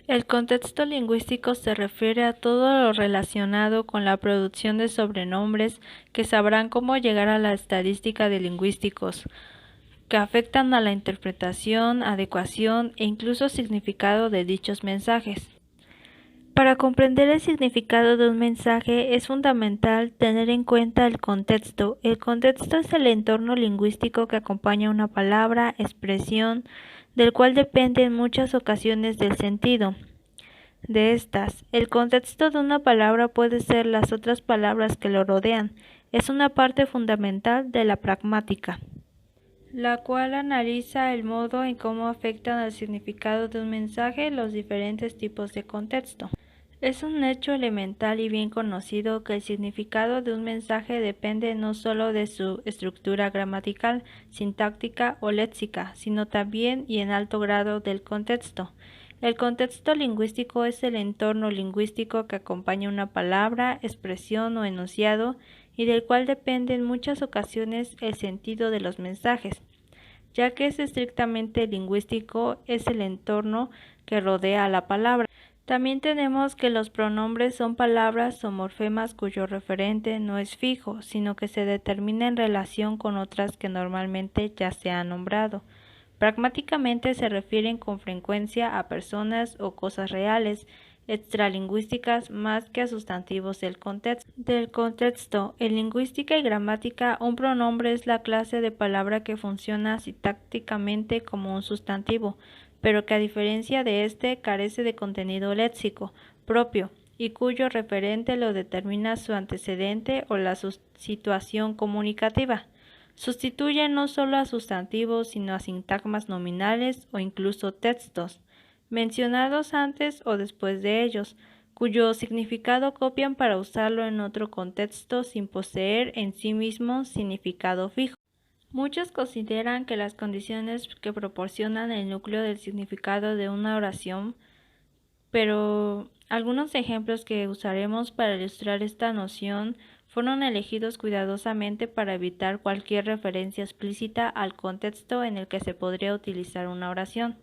El contexto lingüístico se refiere a todo lo relacionado con la producción de sobrenombres que sabrán cómo llegar a la estadística de lingüísticos, que afectan a la interpretación, adecuación e incluso significado de dichos mensajes. Para comprender el significado de un mensaje es fundamental tener en cuenta el contexto. El contexto es el entorno lingüístico que acompaña una palabra, expresión, del cual depende en muchas ocasiones del sentido de estas. El contexto de una palabra puede ser las otras palabras que lo rodean. Es una parte fundamental de la pragmática, la cual analiza el modo en cómo afectan al significado de un mensaje los diferentes tipos de contexto. Es un hecho elemental y bien conocido que el significado de un mensaje depende no solo de su estructura gramatical, sintáctica o léxica, sino también y en alto grado del contexto. El contexto lingüístico es el entorno lingüístico que acompaña una palabra, expresión o enunciado y del cual depende en muchas ocasiones el sentido de los mensajes. Ya que es estrictamente lingüístico, es el entorno que rodea a la palabra. También tenemos que los pronombres son palabras o morfemas cuyo referente no es fijo, sino que se determina en relación con otras que normalmente ya se han nombrado. Pragmáticamente se refieren con frecuencia a personas o cosas reales, extralingüísticas más que a sustantivos del contexto. En lingüística y gramática, un pronombre es la clase de palabra que funciona sintácticamente como un sustantivo, pero que a diferencia de este carece de contenido léxico propio y cuyo referente lo determina su antecedente o la situación comunicativa. Sustituye no solo a sustantivos, sino a sintagmas nominales o incluso textos, mencionados antes o después de ellos, cuyo significado copian para usarlo en otro contexto sin poseer en sí mismo significado fijo. Muchos consideran que las condiciones que proporcionan el núcleo del significado de una oración, pero algunos ejemplos que usaremos para ilustrar esta noción fueron elegidos cuidadosamente para evitar cualquier referencia explícita al contexto en el que se podría utilizar una oración.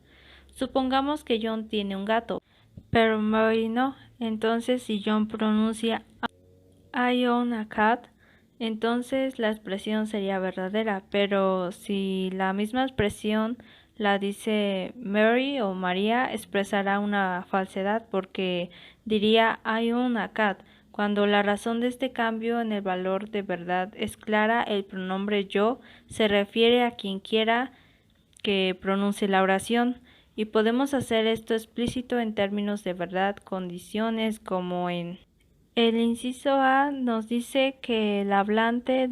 Supongamos que John tiene un gato, pero Mary no. Entonces, si John pronuncia I own a cat, entonces la expresión sería verdadera, pero si la misma expresión la dice Mary o María, expresará una falsedad porque diría I own a cat. Cuando la razón de este cambio en el valor de verdad es clara, el pronombre yo se refiere a quien quiera que pronuncie la oración, y podemos hacer esto explícito en términos de verdad, condiciones como en el inciso A nos dice que el hablante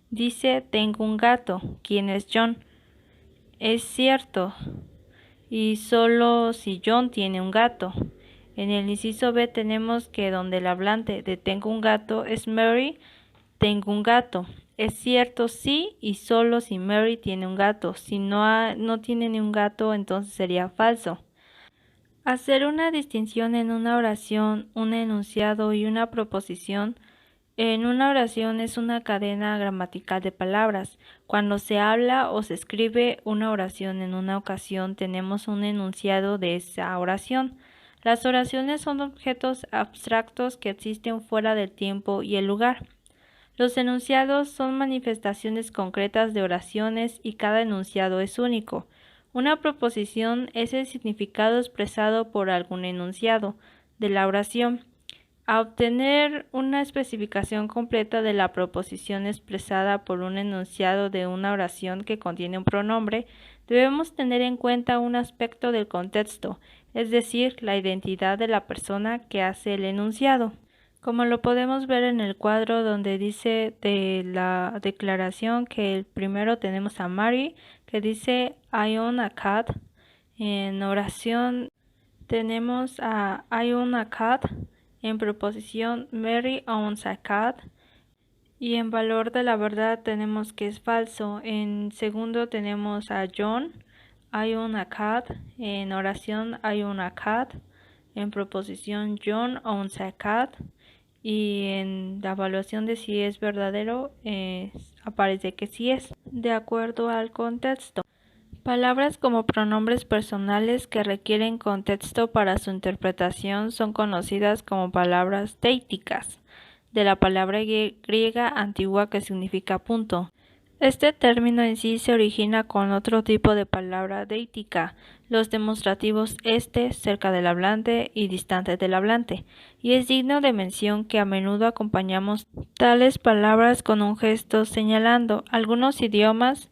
dice tengo un gato, ¿quién es John? Es cierto, y solo si John tiene un gato. En el inciso B tenemos que donde el hablante de tengo un gato es Mary, tengo un gato. Es cierto sí y solo si Mary tiene un gato. Si no tiene ni un gato, entonces sería falso. Hacer una distinción en una oración, un enunciado y una proposición. En una oración es una cadena gramatical de palabras. Cuando se habla o se escribe una oración en una ocasión, tenemos un enunciado de esa oración. Las oraciones son objetos abstractos que existen fuera del tiempo y el lugar. Los enunciados son manifestaciones concretas de oraciones y cada enunciado es único. Una proposición es el significado expresado por algún enunciado de la oración. A obtener una especificación completa de la proposición expresada por un enunciado de una oración que contiene un pronombre, debemos tener en cuenta un aspecto del contexto, es decir, la identidad de la persona que hace el enunciado. Como lo podemos ver en el cuadro donde dice de la declaración que el primero tenemos a Mary, que dice I own a cat. En oración tenemos a I own a cat. En proposición Mary owns a cat. Y en valor de la verdad tenemos que es falso. En segundo tenemos a John, I own a cat. En oración I own a cat. En proposición John owns a cat. Y en la evaluación de si es verdadero aparece que sí es, de acuerdo al contexto. Palabras como pronombres personales que requieren contexto para su interpretación son conocidas como palabras deíticas, de la palabra griega antigua que significa punto. Este término en sí se origina con otro tipo de palabra deítica, los demostrativos cerca del hablante y distante del hablante, y es digno de mención que a menudo acompañamos tales palabras con un gesto señalando. Algunos idiomas,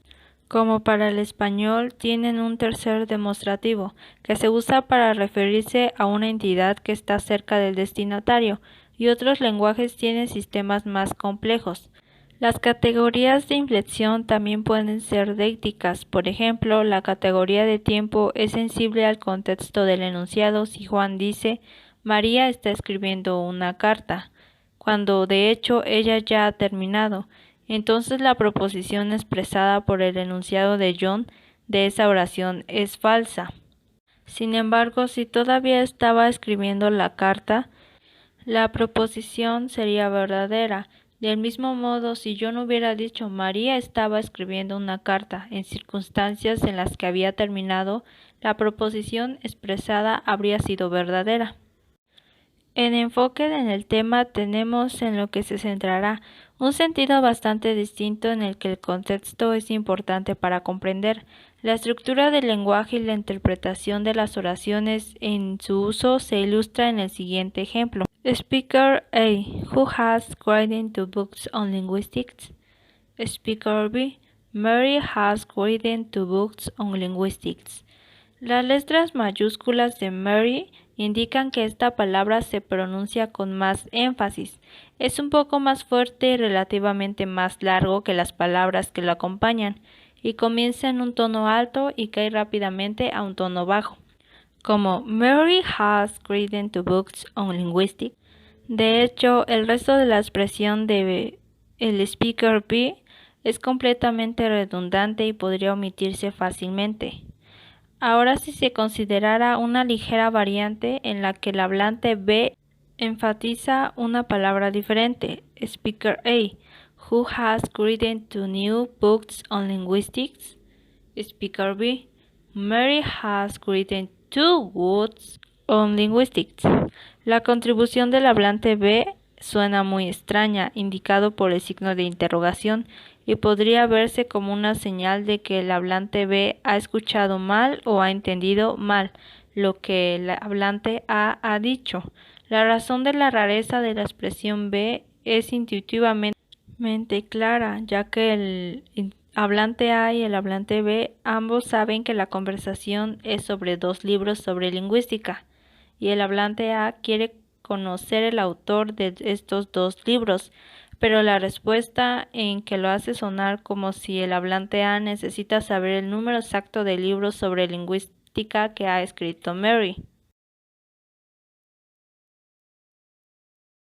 como para el español, tienen un tercer demostrativo, que se usa para referirse a una entidad que está cerca del destinatario, y otros lenguajes tienen sistemas más complejos. Las categorías de inflexión también pueden ser deíticas. Por ejemplo, la categoría de tiempo es sensible al contexto del enunciado si Juan dice María está escribiendo una carta, cuando de hecho ella ya ha terminado. Entonces la proposición expresada por el enunciado de John de esa oración es falsa. Sin embargo, si todavía estaba escribiendo la carta, la proposición sería verdadera. Del mismo modo, si John hubiera dicho María estaba escribiendo una carta en circunstancias en las que había terminado, la proposición expresada habría sido verdadera. En enfoque en el tema tenemos en lo que se centrará un sentido bastante distinto en el que el contexto es importante para comprender la estructura del lenguaje y la interpretación de las oraciones en su uso se ilustra en el siguiente ejemplo. Speaker A, who has written 2 books on linguistics. Speaker B, Mary has written 2 books on linguistics. Las letras mayúsculas de Mary indican que esta palabra se pronuncia con más énfasis. Es un poco más fuerte y relativamente más largo que las palabras que lo acompañan, y comienza en un tono alto y cae rápidamente a un tono bajo, como Mary has written 2 books on linguistics. De hecho, el resto de la expresión de el speaker B es completamente redundante y podría omitirse fácilmente. Ahora, si se considerara una ligera variante en la que el hablante B enfatiza una palabra diferente, Speaker A, who has written 2 new books on linguistics. Speaker B, Mary has written 2 books on linguistics. La contribución del hablante B suena muy extraña, indicado por el signo de interrogación, y podría verse como una señal de que el hablante B ha escuchado mal o ha entendido mal lo que el hablante A ha dicho. La razón de la rareza de la expresión B es intuitivamente clara, ya que el hablante A y el hablante B ambos saben que la conversación es sobre 2 libros sobre lingüística, y el hablante A quiere conocer el autor de estos 2 libros, pero la respuesta en que lo hace sonar como si el hablante A necesita saber el número exacto de libros sobre lingüística que ha escrito Mary.